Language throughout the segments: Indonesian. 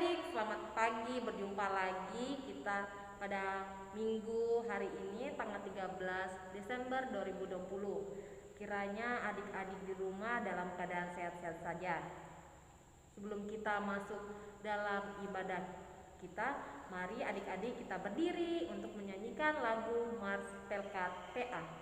adik-adik, selamat pagi, berjumpa lagi kita pada minggu hari ini tanggal 13 Desember 2020. Kiranya adik-adik di rumah dalam keadaan sehat-sehat saja. Sebelum kita masuk dalam ibadah kita, mari adik-adik kita berdiri untuk menyanyikan lagu Mars Pelkat PA.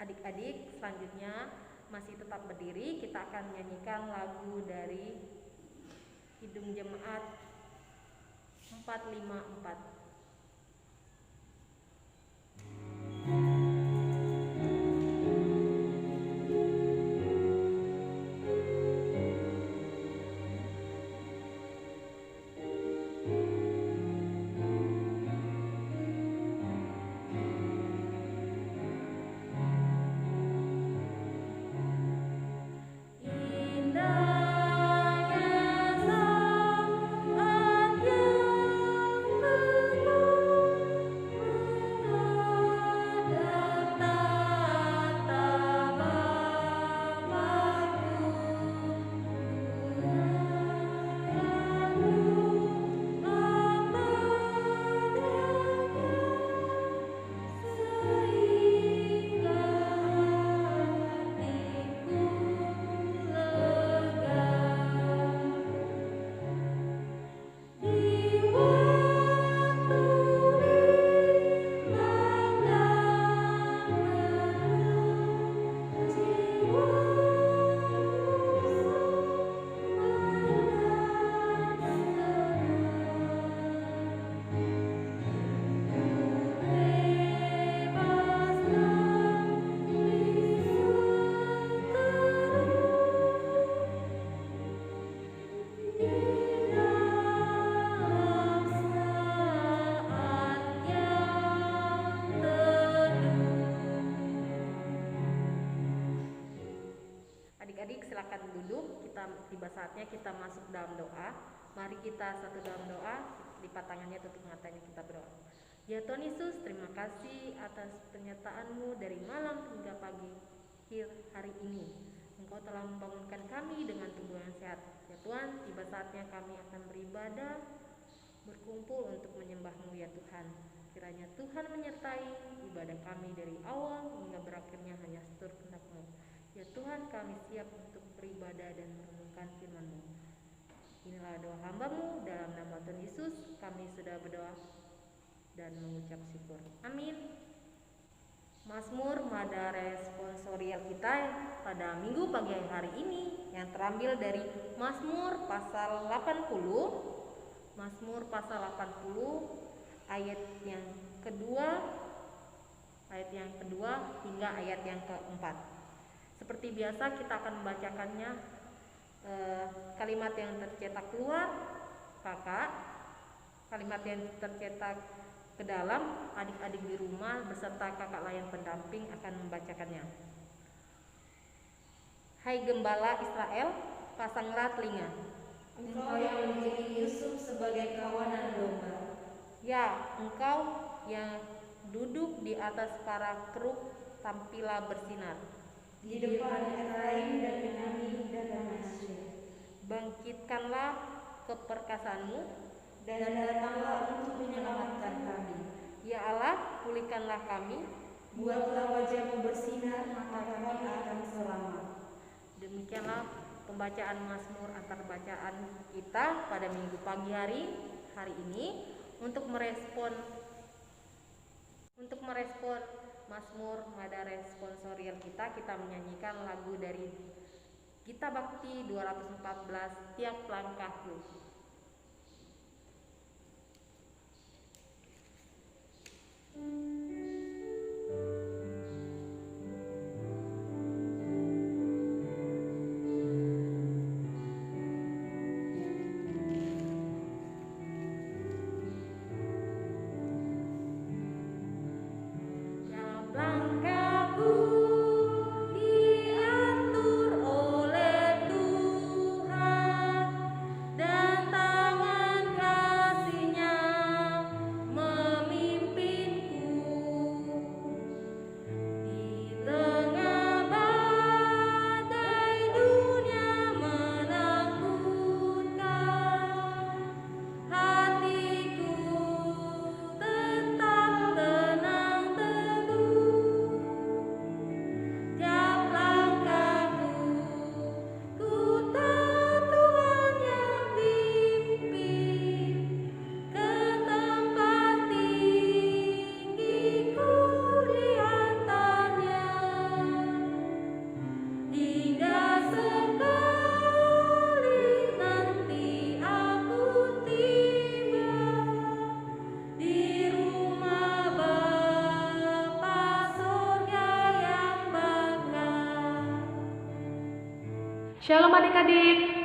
Adik-adik, selanjutnya masih tetap berdiri, kita akan menyanyikan lagu dari Kidung Jemaat 454. Adik-adik silakan duduk, tiba saatnya kita masuk dalam doa. Mari kita satu dalam doa, lipat tangannya, tutup matanya, kita berdoa. Ya Tuhan Yesus, terima kasih atas penyertaan-Mu dari malam hingga pagi hari ini. Engkau telah membangunkan kami dengan tubuh yang sehat. Ya Tuhan, tiba saatnya kami akan beribadah, berkumpul untuk menyembah-Mu ya Tuhan. Kiranya Tuhan menyertai ibadah kami dari awal hingga berakhirnya hanya seturut kehendak-Mu. Ya Tuhan, kami siap untuk beribadah dan merenungkan firman-Mu. Inilah doa hamba-Mu, dalam nama Tuhan Yesus kami sudah berdoa dan mengucap syukur. Amin. Mazmur Mada responsorial kita pada minggu pagi hari ini yang terambil dari Mazmur pasal 80. Mazmur pasal 80 ayat yang kedua hingga ayat yang keempat. Seperti biasa kita akan membacakannya kalimat yang tercetak keluar kakak, kalimat yang tercetak ke dalam, adik-adik di rumah beserta kakak layan pendamping akan membacakannya. Hai Gembala Israel, pasanglah telinga. Engkau yang menjadi Yusuf sebagai kawanan domba. Ya, engkau yang duduk di atas para keruk, tampillah bersinar. Di depan Efraim dan Benyamin dan Manasye. Bangkitkanlah keperkasaanmu dan datanglah untuk menyelamatkan kami. Ya Allah, pulihkanlah kami. Buatlah wajahmu bersinar, maka kami akan selamat. Demikianlah pembacaan Mazmur antar bacaan kita pada minggu pagi hari ini. Untuk merespon Mazmur pada responsorial kita menyanyikan lagu dari Gita Bakti 214, Tiap Langkahku. Shalom adik-adik.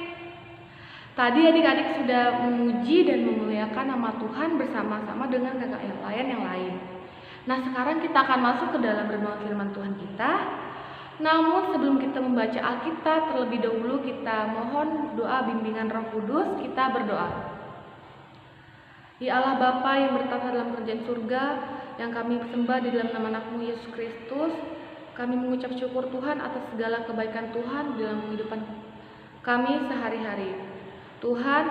Tadi adik-adik sudah memuji dan memuliakan nama Tuhan bersama-sama dengan kakak yang lain. Nah, sekarang kita akan masuk ke dalam renungan firman Tuhan kita. Namun sebelum kita membaca Alkitab, terlebih dahulu kita mohon doa bimbingan Roh Kudus. Kita berdoa. Ya Allah Bapa yang bertata dalam kerajaan surga, yang kami sembah di dalam nama anak-Mu Yesus Kristus, kami mengucap syukur Tuhan atas segala kebaikan Tuhan dalam kehidupan kami sehari-hari. Tuhan,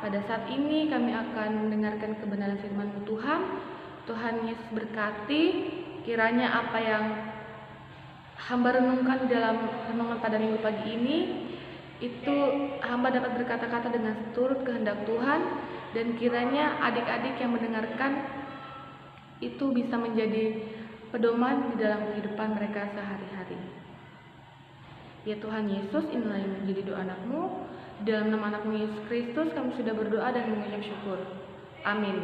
pada saat ini kami akan mendengarkan kebenaran firman-Mu Tuhan. Tuhan Yesus berkati, kiranya apa yang hamba renungkan dalam renungan pada minggu pagi ini, itu hamba dapat berkata-kata dengan seturut kehendak Tuhan, dan kiranya adik-adik yang mendengarkan itu bisa menjadi pedoman di dalam kehidupan mereka sehari-hari. Ya Tuhan Yesus, inilah yang menjadi doa anak-Mu. Dalam nama anak-Mu Yesus Kristus kami sudah berdoa dan mengucap syukur. Amin.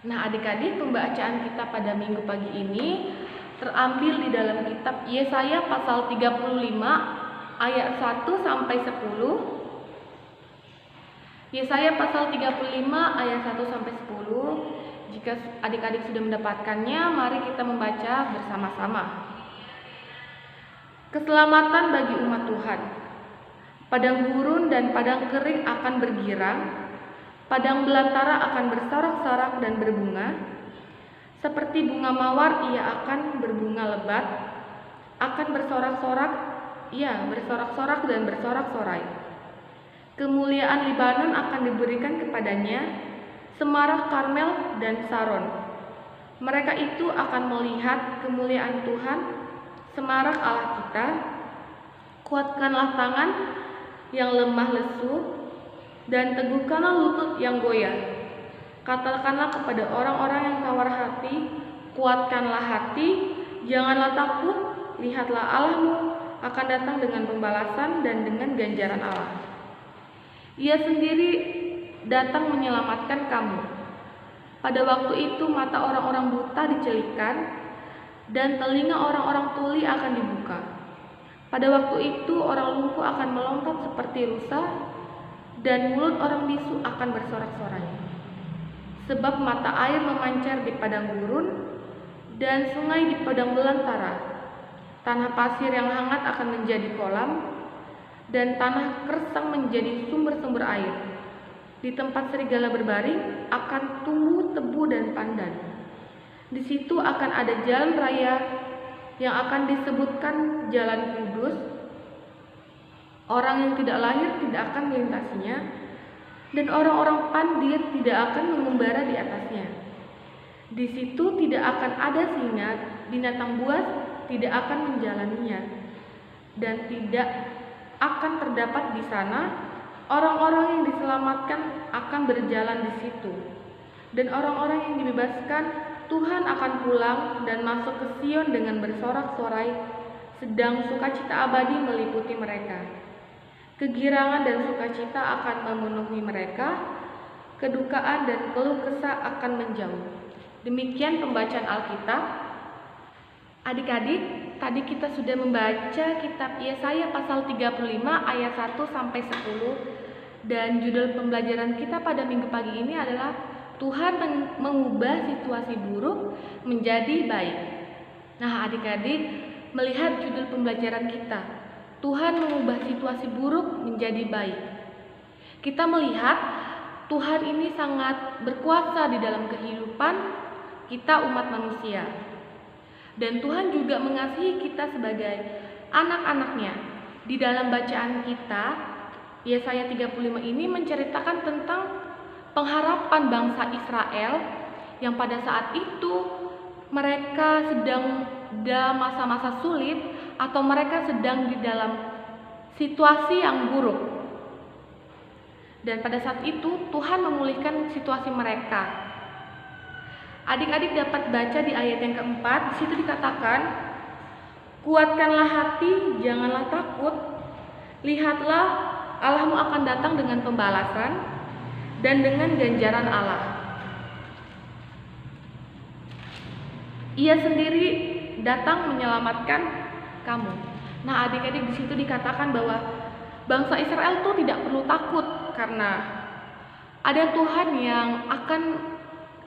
Nah adik-adik, pembacaan kita pada minggu pagi ini terambil di dalam kitab Yesaya pasal 35 ayat 1 sampai 10. Yesaya pasal 35 ayat 1 sampai 10. Jika adik-adik sudah mendapatkannya, mari kita membaca bersama-sama. Keselamatan bagi umat Tuhan. Padang gurun dan padang kering akan bergirang, padang belantara akan bersorak-sorak dan berbunga. Seperti bunga mawar ia akan berbunga lebat, akan bersorak-sorak, bersorak-sorak dan bersorak-sorai. Kemuliaan Libanon akan diberikan kepadanya, Semarak Karmel dan Saron. Mereka itu akan melihat kemuliaan Tuhan, semarak Allah kita. Kuatkanlah tangan yang lemah lesu, dan teguhkanlah lutut yang goyah. Katakanlah kepada orang-orang yang tawar hati, kuatkanlah hati, janganlah takut, lihatlah Allahmu akan datang dengan pembalasan dan dengan ganjaran Allah. Ia sendiri datang menyelamatkan kamu. Pada waktu itu mata orang-orang buta dicelikan dan telinga orang-orang tuli akan dibuka. Pada waktu itu orang lumpuh akan melompat seperti rusa dan mulut orang bisu akan bersorak-sorai. sebab mata air memancar di padang gurun dan sungai di padang belantara. Tanah pasir yang hangat akan menjadi kolam, dan tanah kersang menjadi sumber-sumber air. Di tempat serigala berbaring akan tumbuh tebu dan pandan. Di situ akan ada jalan raya yang akan disebutkan Jalan Kudus. Orang yang tidak lahir tidak akan melintasinya, dan orang-orang pandir tidak akan mengembara di atasnya. Di situ tidak akan ada singa, binatang buas tidak akan menjalaninya, dan tidak akan terdapat di sana orang-orang yang diselamatkan akan berjalan di situ. Dan orang-orang yang dibebaskan, Tuhan akan pulang dan masuk ke Sion dengan bersorak-sorai, sedang sukacita abadi meliputi mereka. Kegirangan dan sukacita akan memenuhi mereka, kedukaan dan keluh kesah akan menjauh. Demikian pembacaan Alkitab. Adik-adik, tadi kita sudah membaca kitab Yesaya pasal 35 ayat 1 sampai 10, dan judul pembelajaran kita pada minggu pagi ini adalah Tuhan mengubah situasi buruk menjadi baik. Nah, adik-adik, melihat judul pembelajaran kita, Tuhan mengubah situasi buruk menjadi baik. Kita melihat Tuhan ini sangat berkuasa di dalam kehidupan kita umat manusia. Dan Tuhan juga mengasihi kita sebagai anak-anaknya. Di dalam bacaan kita, Yesaya 35 ini menceritakan tentang pengharapan bangsa Israel yang pada saat itu mereka sedang dalam masa-masa sulit atau mereka sedang di dalam situasi yang buruk. Dan pada saat itu Tuhan memulihkan situasi mereka. Adik-adik dapat baca di ayat yang keempat, di situ dikatakan, kuatkanlah hati, janganlah takut. Lihatlah, Allahmu akan datang dengan pembalasan dan dengan ganjaran Allah. Ia sendiri datang menyelamatkan kamu. Nah, adik-adik, di situ dikatakan bahwa bangsa Israel itu tidak perlu takut karena ada Tuhan yang akan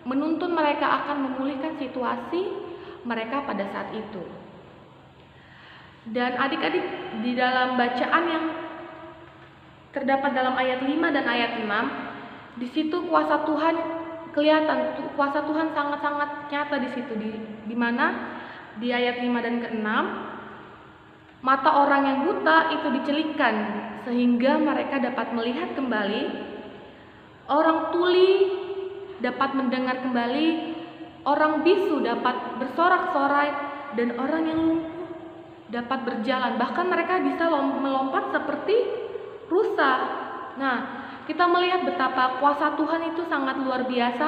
menuntun mereka, akan memulihkan situasi mereka pada saat itu. Dan adik-adik, di dalam bacaan yang terdapat dalam ayat 5 dan ayat 6, di situ kuasa Tuhan kelihatan, kuasa Tuhan sangat-sangat nyata di situ, di mana di ayat 5 dan ke-6, mata orang yang buta itu dicelikkan sehingga mereka dapat melihat kembali, orang tuli dapat mendengar kembali, orang bisu dapat bersorak-sorai, dan orang yang lumpuh dapat berjalan. Bahkan mereka bisa melompat seperti rusa. Nah, kita melihat betapa kuasa Tuhan itu sangat luar biasa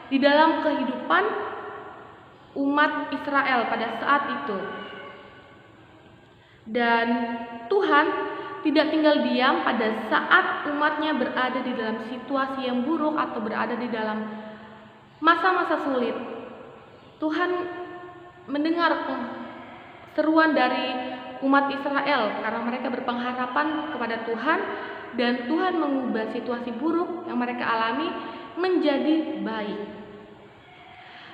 di dalam kehidupan umat Israel pada saat itu. Dan Tuhan tidak tinggal diam pada saat umatnya berada di dalam situasi yang buruk atau berada di dalam masa-masa sulit. Tuhan mendengar seruan dari umat Israel karena mereka berpengharapan kepada Tuhan, dan Tuhan mengubah situasi buruk yang mereka alami menjadi baik.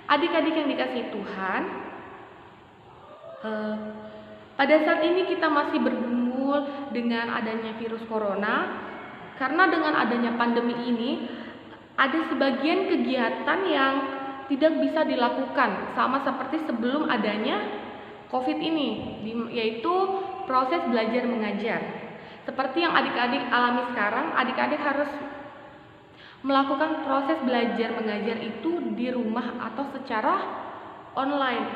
Adik-adik yang dikasihi Tuhan, pada saat ini kita masih bergumul dengan adanya virus corona. Karena dengan adanya pandemi ini, ada sebagian kegiatan yang tidak bisa dilakukan sama seperti sebelum adanya COVID ini, yaitu proses belajar mengajar. Seperti yang adik-adik alami sekarang, adik-adik harus melakukan proses belajar mengajar itu di rumah atau secara online.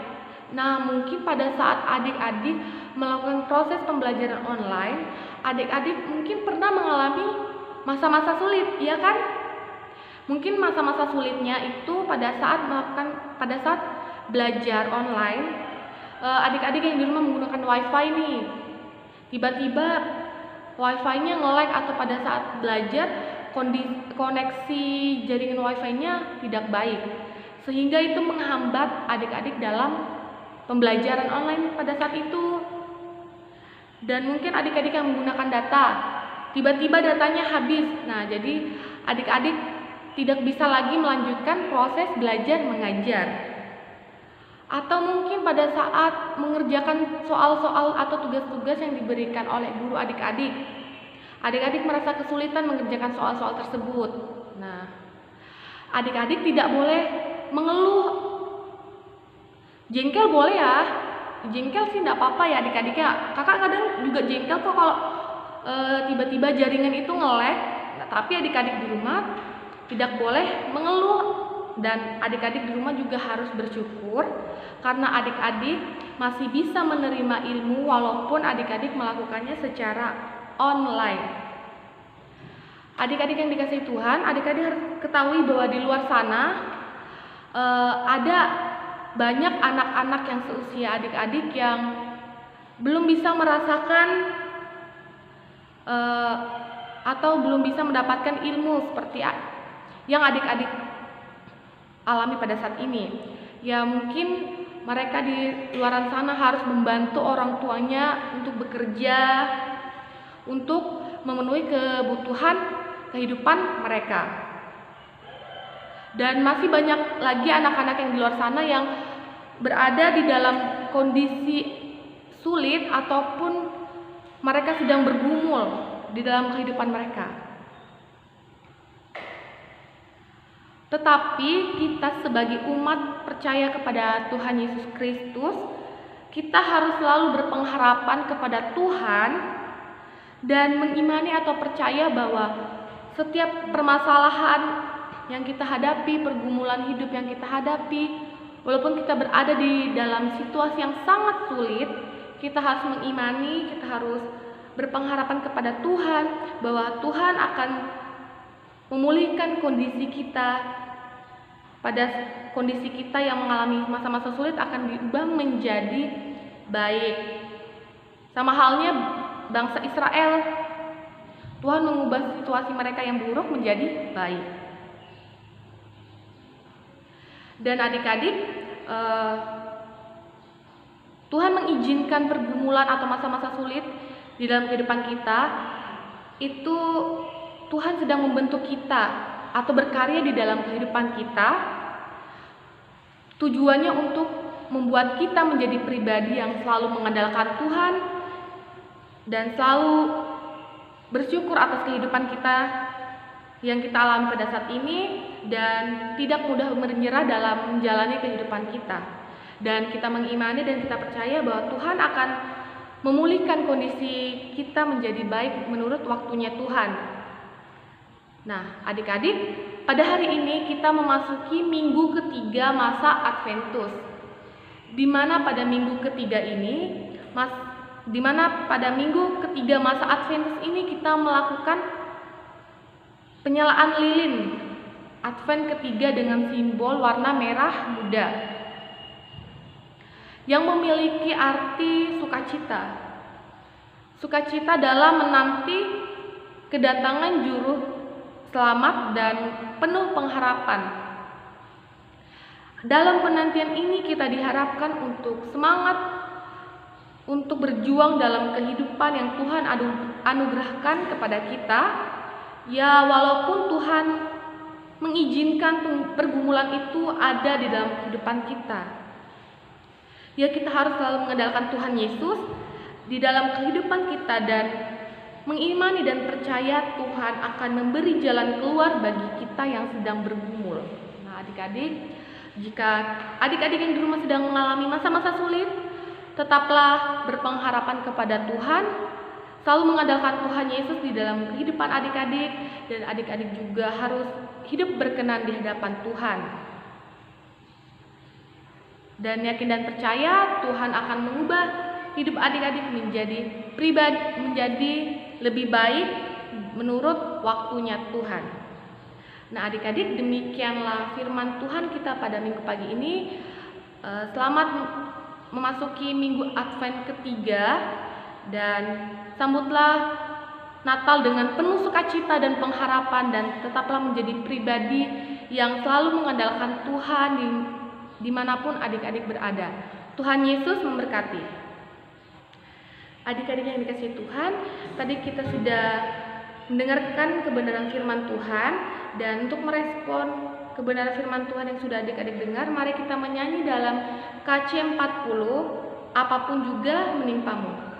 Nah, mungkin pada saat adik-adik melakukan proses pembelajaran online, adik-adik mungkin pernah mengalami masa-masa sulit, iya kan? Mungkin masa-masa sulitnya itu pada saat belajar online, adik-adik yang di rumah menggunakan wifi nih, tiba-tiba wifi-nya nge-lag atau pada saat belajar koneksi jaringan wifi-nya tidak baik, sehingga itu menghambat adik-adik dalam pembelajaran online pada saat itu. Dan mungkin adik-adik yang menggunakan data, tiba-tiba datanya habis. Nah, jadi adik-adik tidak bisa lagi melanjutkan proses belajar mengajar. Atau mungkin pada saat mengerjakan soal-soal atau tugas-tugas yang diberikan oleh guru adik-adik, adik-adik merasa kesulitan mengerjakan soal-soal tersebut. Nah, adik-adik tidak boleh mengeluh. Jengkel boleh ya, jengkel sih enggak apa-apa ya adik-adiknya. Kakak kadang juga jengkel kok kalau tiba-tiba jaringan itu nge-lag. Nah, tapi adik-adik di rumah tidak boleh mengeluh, dan adik-adik di rumah juga harus bersyukur karena adik-adik masih bisa menerima ilmu walaupun adik-adik melakukannya secara online. Adik-adik yang dikasihi Tuhan, adik-adik harus ketahui bahwa di luar sana ada banyak anak-anak yang seusia adik-adik yang belum bisa merasakan atau belum bisa mendapatkan ilmu seperti yang adik-adik alami pada saat ini. Ya mungkin mereka di luar sana harus membantu orang tuanya untuk bekerja, untuk memenuhi kebutuhan kehidupan mereka. Dan masih banyak lagi anak-anak yang di luar sana yang berada di dalam kondisi sulit ataupun mereka sedang bergumul di dalam kehidupan mereka. Tetapi kita sebagai umat percaya kepada Tuhan Yesus Kristus, kita harus selalu berpengharapan kepada Tuhan dan mengimani atau percaya bahwa setiap permasalahan yang kita hadapi, pergumulan hidup yang kita hadapi, walaupun kita berada di dalam situasi yang sangat sulit, kita harus mengimani, kita harus berpengharapan kepada Tuhan bahwa Tuhan akan memulihkan kondisi kita. Pada kondisi kita yang mengalami masa-masa sulit akan diubah menjadi baik. Sama halnya bangsa Israel, Tuhan mengubah situasi mereka yang buruk menjadi baik. Dan adik-adik, Tuhan mengizinkan pergumulan atau masa-masa sulit di dalam kehidupan kita. Itu Tuhan sedang membentuk kita atau berkarya di dalam kehidupan kita, tujuannya untuk membuat kita menjadi pribadi yang selalu mengandalkan Tuhan dan selalu bersyukur atas kehidupan kita yang kita alami pada saat ini dan tidak mudah menyerah dalam menjalani kehidupan kita. Dan kita mengimani dan kita percaya bahwa Tuhan akan memulihkan kondisi kita menjadi baik menurut waktunya Tuhan. Nah, adik-adik, pada hari ini kita memasuki minggu ketiga masa Adventus. Di mana pada minggu ketiga masa Adventus ini kita melakukan penyalaan lilin Advent ketiga dengan simbol warna merah muda yang memiliki arti sukacita. Sukacita dalam menanti kedatangan juru selamat dan penuh pengharapan. Dalam penantian ini kita diharapkan untuk semangat untuk berjuang dalam kehidupan yang Tuhan anugerahkan kepada kita. Ya, walaupun Tuhan mengizinkan pergumulan itu ada di dalam kehidupan kita, ya kita harus selalu mengandalkan Tuhan Yesus di dalam kehidupan kita dan mengimani dan percaya Tuhan akan memberi jalan keluar bagi kita yang sedang bergumul. Nah, adik-adik, jika adik-adik yang di rumah sedang mengalami masa-masa sulit, tetaplah berpengharapan kepada Tuhan, selalu mengandalkan Tuhan Yesus di dalam kehidupan adik-adik, dan adik-adik juga harus hidup berkenan di hadapan Tuhan. Dan yakin dan percaya Tuhan akan mengubah hidup adik-adik menjadi lebih baik menurut waktunya Tuhan. Nah, adik-adik, demikianlah firman Tuhan kita pada minggu pagi ini. Selamat memasuki minggu Advent ketiga dan sambutlah Natal dengan penuh sukacita dan pengharapan, dan tetaplah menjadi pribadi yang selalu mengandalkan Tuhan dimanapun adik-adik berada. Tuhan Yesus memberkati. Adik-adik yang dikasihi Tuhan, tadi kita sudah mendengarkan kebenaran firman Tuhan Dan untuk merespon kebenaran firman Tuhan yang sudah adik-adik dengar, mari kita menyanyi dalam KC 40, apapun juga menimpamu.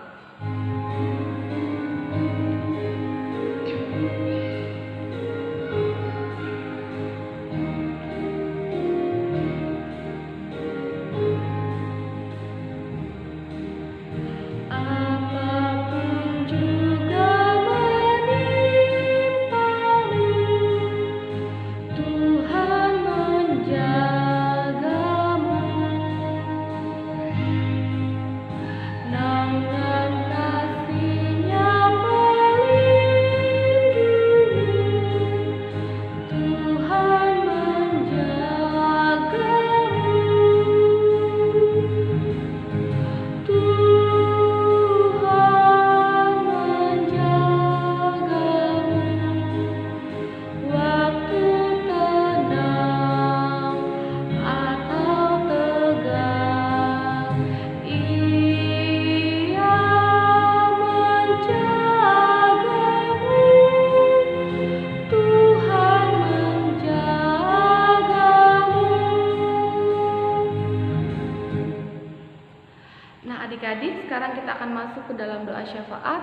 Adik-adik, sekarang kita akan masuk ke dalam doa syafaat.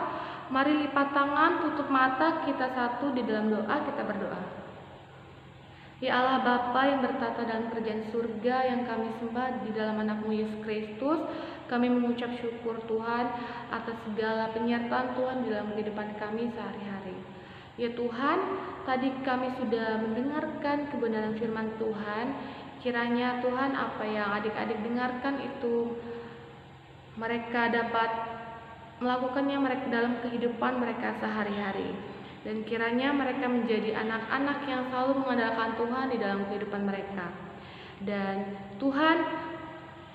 Mari lipat tangan, tutup mata, kita satu di dalam doa, kita berdoa. Ya Allah Bapa yang bertata dalam kerajaan surga, yang kami sembah di dalam anak-Mu Yesus Kristus, kami mengucap syukur Tuhan atas segala penyertaan Tuhan di dalam kehidupan kami sehari-hari. Ya Tuhan, tadi kami sudah mendengarkan kebenaran firman Tuhan. Kiranya Tuhan, apa yang adik-adik dengarkan itu mereka dapat melakukannya mereka dalam kehidupan mereka sehari-hari. Dan kiranya mereka menjadi anak-anak yang selalu mengandalkan Tuhan di dalam kehidupan mereka. Dan Tuhan,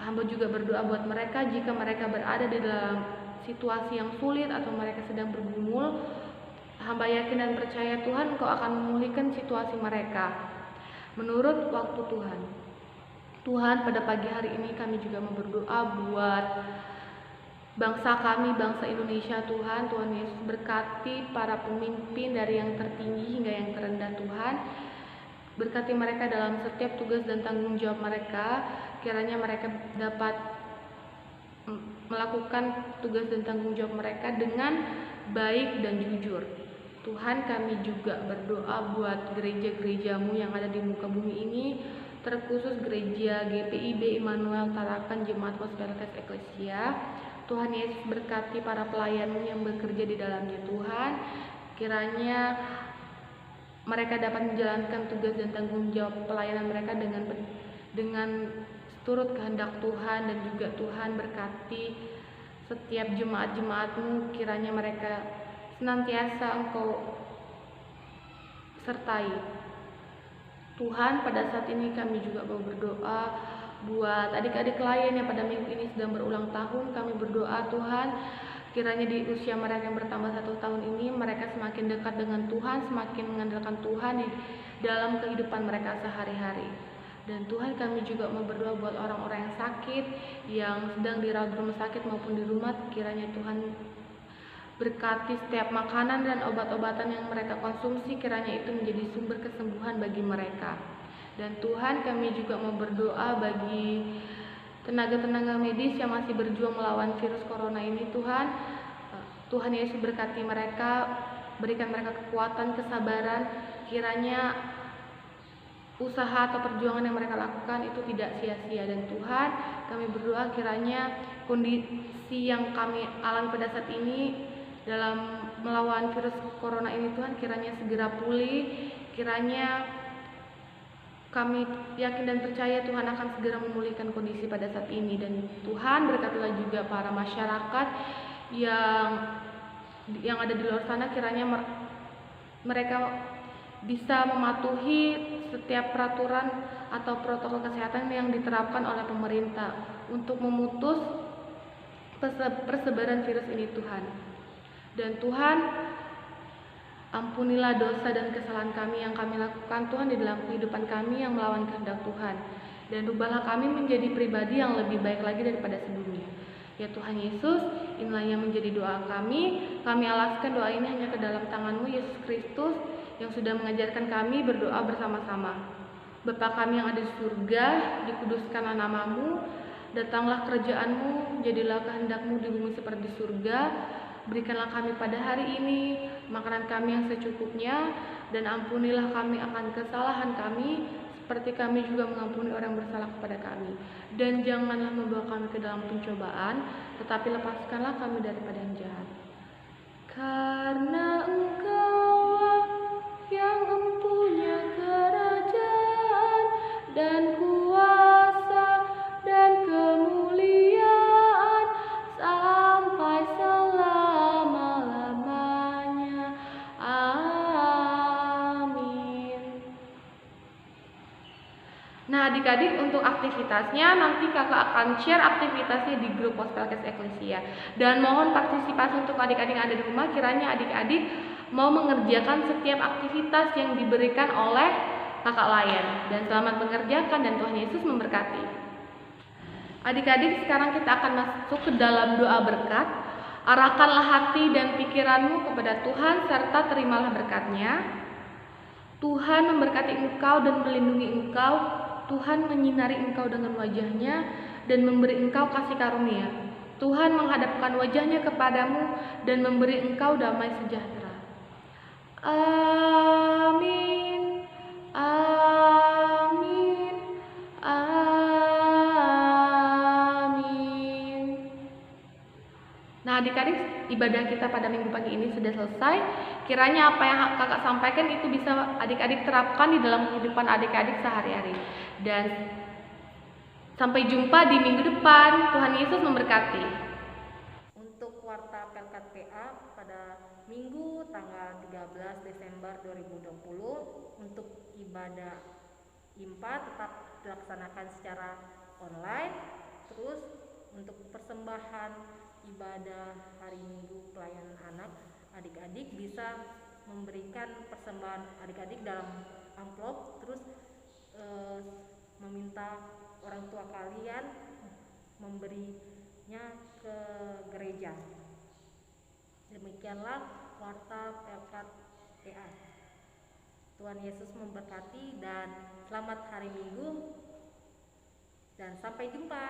hamba juga berdoa buat mereka jika mereka berada di dalam situasi yang sulit atau mereka sedang bergumul. Hamba yakin dan percaya Tuhan, Engkau akan memulihkan situasi mereka menurut waktu Tuhan. Tuhan, pada pagi hari ini kami juga mau berdoa buat bangsa kami, bangsa Indonesia Tuhan. Tuhan Yesus berkati para pemimpin dari yang tertinggi hingga yang terendah Tuhan. Berkati mereka dalam setiap tugas dan tanggung jawab mereka. Kiranya mereka dapat melakukan tugas dan tanggung jawab mereka dengan baik dan jujur. Tuhan, kami juga berdoa buat gereja-gereja-Mu yang ada di muka bumi ini, terkhusus gereja GPIB Immanuel Tarakan Jemaat Prosperitas Eklesia. Tuhan Yesus berkati para pelayan-Mu yang bekerja di dalamnya Tuhan. Kiranya mereka dapat menjalankan tugas dan tanggung jawab pelayanan mereka dengan turut kehendak Tuhan. Dan juga Tuhan berkati setiap jemaat-jemaat-Mu. Kiranya mereka senantiasa Engkau sertai. Tuhan, pada saat ini kami juga mau berdoa buat adik-adik lain yang pada minggu ini sedang berulang tahun. Kami berdoa Tuhan, kiranya di usia mereka yang bertambah 1 tahun ini, mereka semakin dekat dengan Tuhan, semakin mengandalkan Tuhan di dalam kehidupan mereka sehari-hari. Dan Tuhan, kami juga mau berdoa buat orang-orang yang sakit, yang sedang dirawat di rumah sakit maupun di rumah. Kiranya Tuhan berkati setiap makanan dan obat-obatan yang mereka konsumsi, kiranya itu menjadi sumber kesembuhan bagi mereka. Dan Tuhan, kami juga mau berdoa bagi tenaga-tenaga medis yang masih berjuang melawan virus corona ini Tuhan. Tuhan Yesus berkati mereka, berikan mereka kekuatan, kesabaran. Kiranya usaha atau perjuangan yang mereka lakukan itu tidak sia-sia. Dan Tuhan, kami berdoa kiranya kondisi yang kami alami pada saat ini dalam melawan virus corona ini Tuhan, kiranya segera pulih. Kiranya kami yakin dan percaya Tuhan akan segera memulihkan kondisi pada saat ini. Dan Tuhan, berkatilah juga para masyarakat yang ada di luar sana. Kiranya mereka bisa mematuhi setiap peraturan atau protokol kesehatan yang diterapkan oleh pemerintah untuk memutus persebaran virus ini Tuhan. Dan Tuhan, ampunilah dosa dan kesalahan kami yang kami lakukan Tuhan di dalam kehidupan kami yang melawan kehendak Tuhan. Dan rubahlah kami menjadi pribadi yang lebih baik lagi daripada sebelumnya. Ya Tuhan Yesus, inilah yang menjadi doa kami. Kami alaskan doa ini hanya ke dalam tangan-Mu Yesus Kristus, yang sudah mengajarkan kami berdoa bersama-sama. Bapa kami yang ada di surga, dikuduskanlah namamu, datanglah kerajaan-Mu, jadilah kehendak-Mu di bumi seperti di surga. Berikanlah kami pada hari ini makanan kami yang secukupnya, dan ampunilah kami akan kesalahan kami, seperti kami juga mengampuni orang yang bersalah kepada kami. Dan janganlah membawa kami ke dalam pencobaan, tetapi lepaskanlah kami daripada yang jahat. Karena Engkaulah yang mempunyai kerajaan dan kuasa dan kemuliaan sampai selama-lamanya. Amin. Nah, adik-adik, untuk aktivitasnya nanti kakak akan share aktivitasnya di grup Pospelkes Eklesia. Dan mohon partisipasi untuk adik-adik yang ada di rumah, kiranya adik-adik mau mengerjakan setiap aktivitas yang diberikan oleh kakak Layan. Dan selamat mengerjakan dan Tuhan Yesus memberkati. Adik-adik, sekarang kita akan masuk ke dalam doa berkat. Arahkanlah hati dan pikiranmu kepada Tuhan serta terimalah berkat-Nya. Tuhan memberkati engkau dan melindungi engkau. Tuhan menyinari engkau dengan wajah-Nya dan memberi engkau kasih karunia. Tuhan menghadapkan wajah-Nya kepadamu dan memberi engkau damai sejahtera. Amin. Amin. Amin. Nah, adik-adik, ibadah kita pada minggu pagi ini sudah selesai. Kiranya apa yang kakak sampaikan itu bisa adik-adik terapkan di dalam kehidupan adik-adik sehari-hari. Dan sampai jumpa di minggu depan. Tuhan Yesus memberkati. Untuk Warta Pelkat PA pada Minggu tanggal 13 Desember 2020 untuk ibadah IMPA tetap dilaksanakan secara online. Terus untuk persembahan ibadah hari Minggu pelayanan anak, adik-adik bisa memberikan persembahan adik-adik dalam amplop, terus meminta orang tua kalian memberinya ke gereja. Demikianlah Warta Pelkat PA. Tuhan Yesus memberkati dan selamat hari Minggu dan sampai jumpa.